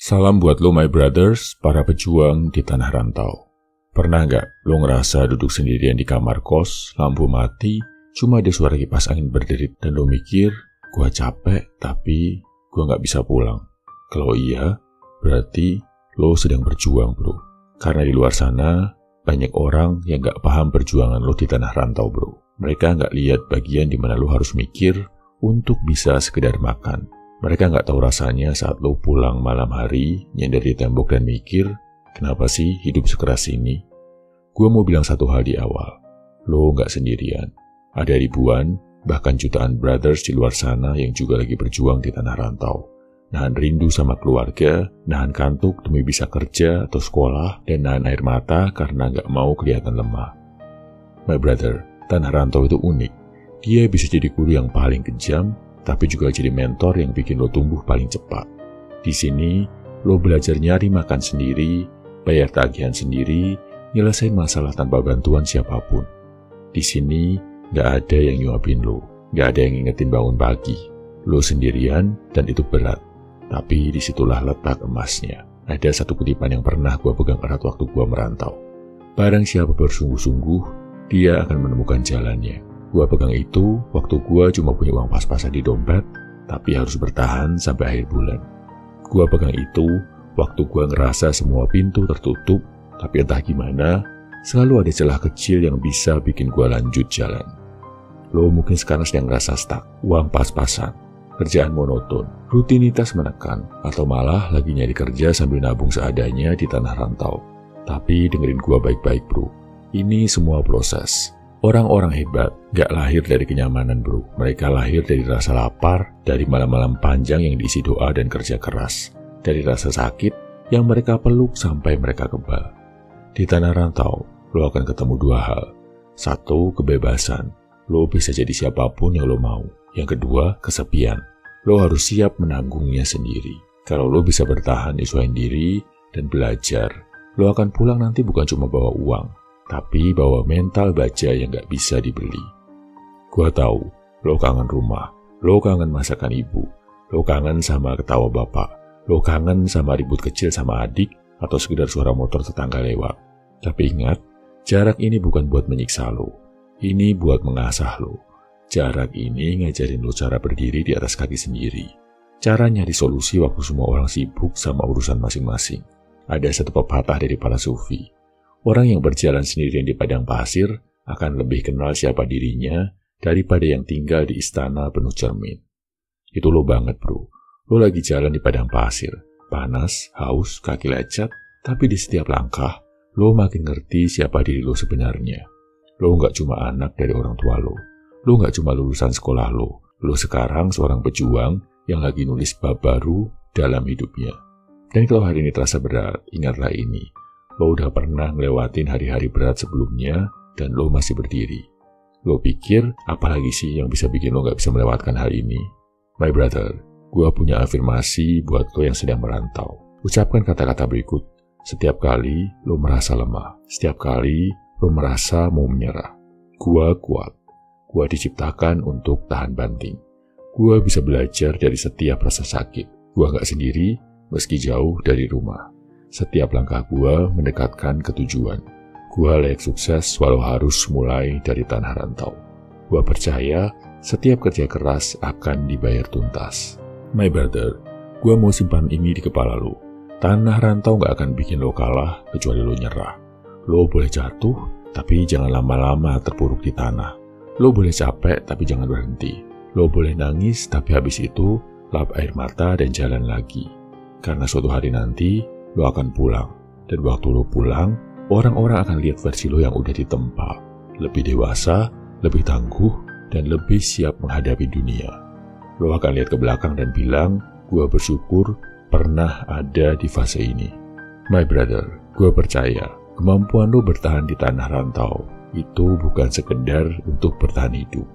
Salam buat lo my brothers, para pejuang di tanah rantau. Pernah gak lo ngerasa duduk sendirian di kamar kos, lampu mati, cuma ada suara kipas angin berderit dan lo mikir, gua capek tapi gua gak bisa pulang. Kalau iya, berarti lo sedang berjuang bro. Karena di luar sana, banyak orang yang gak paham perjuangan lo di tanah rantau bro. Mereka gak lihat bagian dimana lo harus mikir untuk bisa sekedar makan. Mereka gak tahu rasanya saat lo pulang malam hari, nyender di tembok dan mikir, kenapa sih hidup sekeras ini? Gue mau bilang satu hal di awal, lo gak sendirian. Ada ribuan, bahkan jutaan brothers di luar sana yang juga lagi berjuang di tanah rantau. Nahan rindu sama keluarga, nahan kantuk demi bisa kerja atau sekolah, dan nahan air mata karena gak mau kelihatan lemah. My brother, tanah rantau itu unik. Dia bisa jadi guru yang paling kejam, tapi juga jadi mentor yang bikin lo tumbuh paling cepat. Di sini, lo belajar nyari makan sendiri, bayar tagihan sendiri, nyelesain masalah tanpa bantuan siapapun. Di sini, gak ada yang nyuapin lo, gak ada yang ngingetin bangun pagi. Lo sendirian dan itu berat, tapi disitulah letak emasnya. Ada satu kutipan yang pernah gue pegang erat waktu gue merantau. Barang siapa bersungguh-sungguh, dia akan menemukan jalannya. Gua pegang itu waktu gua cuma punya uang pas-pasan di dompet, tapi harus bertahan sampai akhir bulan. Gua pegang itu waktu gua ngerasa semua pintu tertutup, tapi entah gimana, selalu ada celah kecil yang bisa bikin gua lanjut jalan. Lo mungkin sekarang sedang ngerasa stuck, uang pas-pasan, kerjaan monoton, rutinitas menekan, atau malah lagi nyari kerja sambil nabung seadanya di tanah rantau. Tapi dengerin gua baik-baik bro, ini semua proses. Orang-orang hebat gak lahir dari kenyamanan bro. Mereka lahir dari rasa lapar, dari malam-malam panjang yang diisi doa dan kerja keras, dari rasa sakit yang mereka peluk sampai mereka kebal. Di tanah rantau, lo akan ketemu dua hal. Satu, kebebasan. Lo bisa jadi siapapun yang lo mau. Yang kedua, kesepian. Lo harus siap menanggungnya sendiri. Kalau lo bisa bertahan nyesuaiin diri dan belajar, lo akan pulang nanti bukan cuma bawa uang, tapi bawa mental baja yang gak bisa dibeli. Gua tahu, lo kangen rumah, lo kangen masakan ibu, lo kangen sama ketawa bapak, lo kangen sama ribut kecil sama adik, atau sekedar suara motor tetangga lewat. Tapi ingat, jarak ini bukan buat menyiksa lo, ini buat mengasah lo. Jarak ini ngajarin lo cara berdiri di atas kaki sendiri, cara nyari solusi waktu semua orang sibuk sama urusan masing-masing. Ada satu pepatah dari para sufi, orang yang berjalan sendirian di padang pasir akan lebih kenal siapa dirinya daripada yang tinggal di istana penuh cermin. Itu lo banget bro. Lo lagi jalan di padang pasir, panas, haus, kaki lecet, tapi di setiap langkah, lo makin ngerti siapa diri lo sebenarnya. Lo gak cuma anak dari orang tua lo. Lo gak cuma lulusan sekolah lo. Lo sekarang seorang pejuang yang lagi nulis bab baru dalam hidupnya. Dan kalau hari ini terasa berat, ingatlah ini. Lo udah pernah ngelewatin hari-hari berat sebelumnya, dan lo masih berdiri. Lo pikir, apalagi sih yang bisa bikin lo gak bisa melewatkan hal ini? My brother, gue punya afirmasi buat lo yang sedang merantau. Ucapkan kata-kata berikut. Setiap kali lo merasa lemah, setiap kali lo merasa mau menyerah. Gue kuat. Gue diciptakan untuk tahan banting. Gue bisa belajar dari setiap rasa sakit. Gue gak sendiri, meski jauh dari rumah. Setiap langkah gua mendekatkan ke tujuan. Gua layak sukses walau harus mulai dari tanah rantau. Gua percaya setiap kerja keras akan dibayar tuntas. My brother, gua mau simpan ini di kepala lo. Tanah rantau gak akan bikin lo kalah kecuali lo nyerah. Lo boleh jatuh, tapi jangan lama-lama terpuruk di tanah. Lo boleh capek, tapi jangan berhenti. Lo boleh nangis, tapi habis itu lap air mata dan jalan lagi. Karena suatu hari nanti, lo akan pulang, dan waktu lo pulang, orang-orang akan lihat versi lo yang udah ditempa, lebih dewasa, lebih tangguh, dan lebih siap menghadapi dunia. Lo akan lihat ke belakang dan bilang, gua bersyukur pernah ada di fase ini. My brother, gua percaya, kemampuan lo bertahan di tanah rantau, itu bukan sekedar untuk bertahan hidup.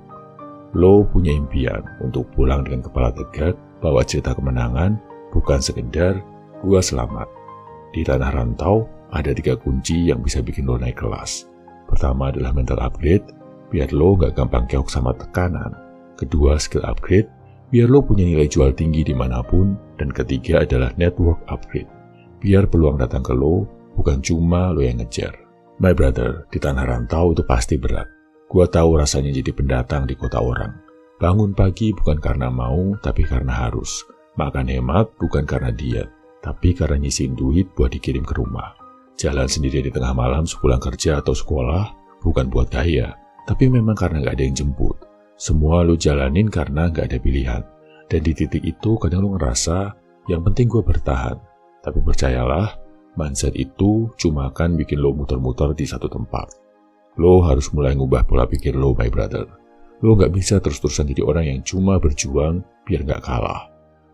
Lo punya impian untuk pulang dengan kepala tegak, bawa cerita kemenangan, bukan sekedar, gua selamat. Di tanah rantau, ada 3 kunci yang bisa bikin lo naik kelas. Pertama adalah mental upgrade, biar lo gak gampang keok sama tekanan. Kedua, skill upgrade, biar lo punya nilai jual tinggi dimanapun. Dan ketiga adalah network upgrade, biar peluang datang ke lo, bukan cuma lo yang ngejar. My brother, di tanah rantau itu pasti berat. Gua tahu rasanya jadi pendatang di kota orang. Bangun pagi bukan karena mau, tapi karena harus. Makan hemat bukan karena diet, tapi karena nyisihin duit buat dikirim ke rumah. Jalan sendiri di tengah malam sepulang kerja atau sekolah, bukan buat gaya, tapi memang karena gak ada yang jemput. Semua lo jalanin karena gak ada pilihan. Dan di titik itu kadang lo ngerasa, yang penting gue bertahan. Tapi percayalah, mindset itu cuma akan bikin lo muter-muter di satu tempat. Lo harus mulai ngubah pola pikir lo, my brother. Lo gak bisa terus-terusan jadi orang yang cuma berjuang biar gak kalah.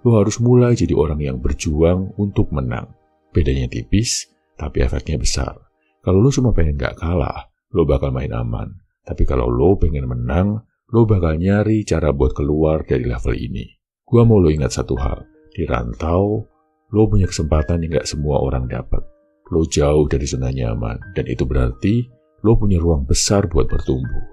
Lo harus mulai jadi orang yang berjuang untuk menang. Bedanya tipis, tapi efeknya besar. Kalau lo cuma pengen gak kalah, lo bakal main aman. Tapi kalau lo pengen menang, lo bakal nyari cara buat keluar dari level ini. Gua mau lo ingat satu hal. Di rantau, lo punya kesempatan yang gak semua orang dapat. Lo jauh dari zona nyaman, dan itu berarti lo punya ruang besar buat bertumbuh.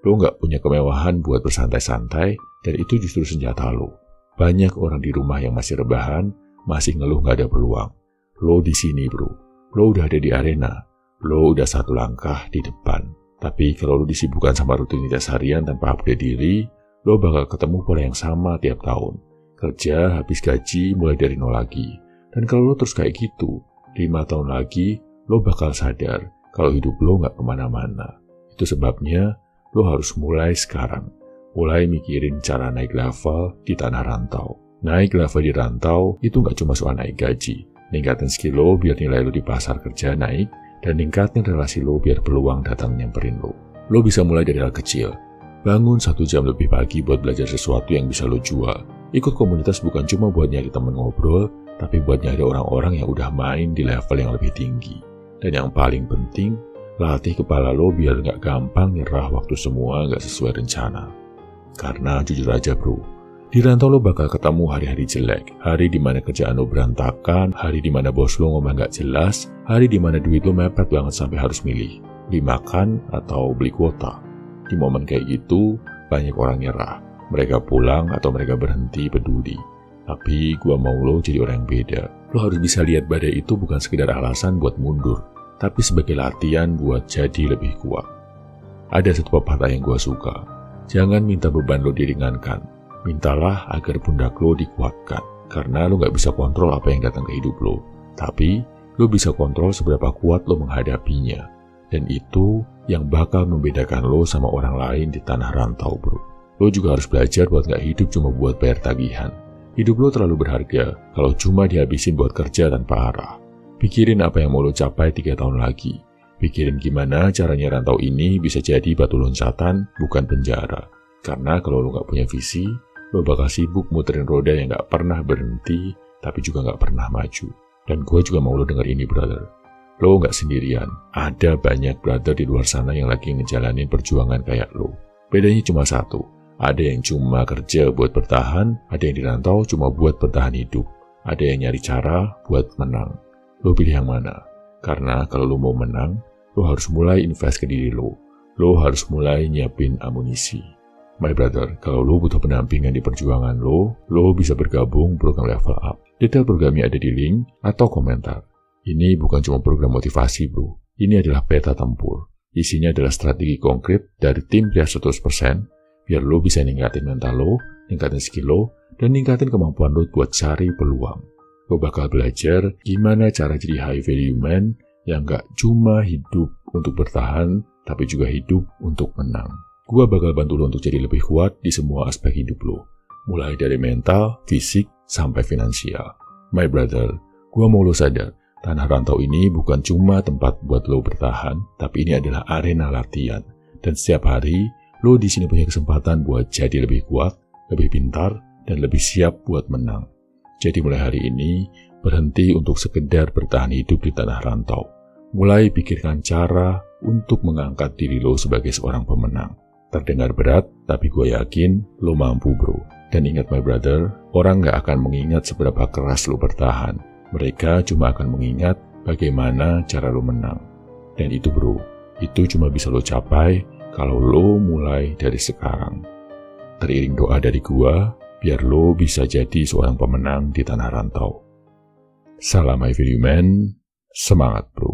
Lo gak punya kemewahan buat bersantai-santai, dan itu justru senjata lo. Banyak orang di rumah yang masih rebahan, masih ngeluh gak ada peluang. Lo di sini, bro. Lo udah ada di arena. Lo udah satu langkah di depan. Tapi kalau lo disibukkan sama rutinitas harian tanpa upgrade diri, lo bakal ketemu pola yang sama tiap tahun. Kerja habis gaji mulai dari nol lagi. Dan kalau lo terus kayak gitu, 5 tahun lagi, lo bakal sadar kalau hidup lo gak kemana-mana. Itu sebabnya lo harus mulai sekarang. Mulai mikirin cara naik level di tanah rantau. Naik level di rantau itu gak cuma soal naik gaji. Ningkatin skill lo biar nilai lo di pasar kerja naik. Dan ningkatin relasi lo biar peluang datang nyamperin lo. Lo bisa mulai dari hal kecil. Bangun 1 jam lebih pagi buat belajar sesuatu yang bisa lo jual. Ikut komunitas bukan cuma buat nyari temen ngobrol, tapi buat nyari orang-orang yang udah main di level yang lebih tinggi. Dan yang paling penting, latih kepala lo biar gak gampang nyerah waktu semua gak sesuai rencana. Karena jujur aja bro, di rantau lo bakal ketemu hari-hari jelek, hari dimana kerjaan lo berantakan, hari dimana bos lo ngomong gak jelas, hari dimana duit lo mepet banget sampai harus milih, beli makan atau beli kuota. Di momen kayak gitu, banyak orang nyerah. Mereka pulang atau mereka berhenti peduli. Tapi gua mau lo jadi orang yang beda. Lo harus bisa lihat badai itu bukan sekedar alasan buat mundur, tapi sebagai latihan buat jadi lebih kuat. Ada satu pepatah yang gua suka. Jangan minta beban lo diringankan. Mintalah agar pundak lo dikuatkan. Karena lo gak bisa kontrol apa yang datang ke hidup lo. Tapi lo bisa kontrol seberapa kuat lo menghadapinya. Dan itu yang bakal membedakan lo sama orang lain di tanah rantau bro. Lo juga harus belajar buat gak hidup cuma buat bayar tagihan. Hidup lo terlalu berharga kalau cuma dihabisin buat kerja tanpa arah. Pikirin apa yang mau lo capai 3 tahun lagi. Pikirin gimana caranya rantau ini bisa jadi batu loncatan, bukan penjara. Karena kalau lo gak punya visi, lo bakal sibuk muterin roda yang gak pernah berhenti, tapi juga gak pernah maju. Dan gue juga mau lo denger ini brother. Lo gak sendirian. Ada banyak brother di luar sana yang lagi ngejalanin perjuangan kayak lo. Bedanya cuma satu. Ada yang cuma kerja buat bertahan, ada yang dirantau cuma buat bertahan hidup. Ada yang nyari cara buat menang. Lo pilih yang mana? Karena kalau lo mau menang, lo harus mulai invest ke diri lo. Lo harus mulai nyiapin amunisi. My brother, kalau lo butuh pendampingan di perjuangan lo bisa bergabung program Level Up. Detail programnya ada di link atau komentar. Ini bukan cuma program motivasi bro. Ini adalah peta tempur. Isinya adalah strategi konkret dari tim Pria 100%, biar lo bisa ningkatin mental lo, ningkatin skill lo, dan ningkatin kemampuan lo buat cari peluang. Lo bakal belajar gimana cara jadi high value man yang gak cuma hidup untuk bertahan, tapi juga hidup untuk menang. Gua bakal bantu lo untuk jadi lebih kuat di semua aspek hidup lo, mulai dari mental, fisik, sampai finansial. My brother, gua mau lo sadar, tanah rantau ini bukan cuma tempat buat lo bertahan, tapi ini adalah arena latihan. Dan setiap hari, lo di sini punya kesempatan buat jadi lebih kuat, lebih pintar, dan lebih siap buat menang. Jadi mulai hari ini, berhenti untuk sekedar bertahan hidup di tanah rantau. Mulai pikirkan cara untuk mengangkat diri lo sebagai seorang pemenang. Terdengar berat, tapi gue yakin lo mampu bro. Dan ingat my brother, orang gak akan mengingat seberapa keras lo bertahan. Mereka cuma akan mengingat bagaimana cara lo menang. Dan itu bro, itu cuma bisa lo capai kalau lo mulai dari sekarang. Teriring doa dari gua, biar lo bisa jadi seorang pemenang di tanah rantau. Salam High Value Man, semangat bro.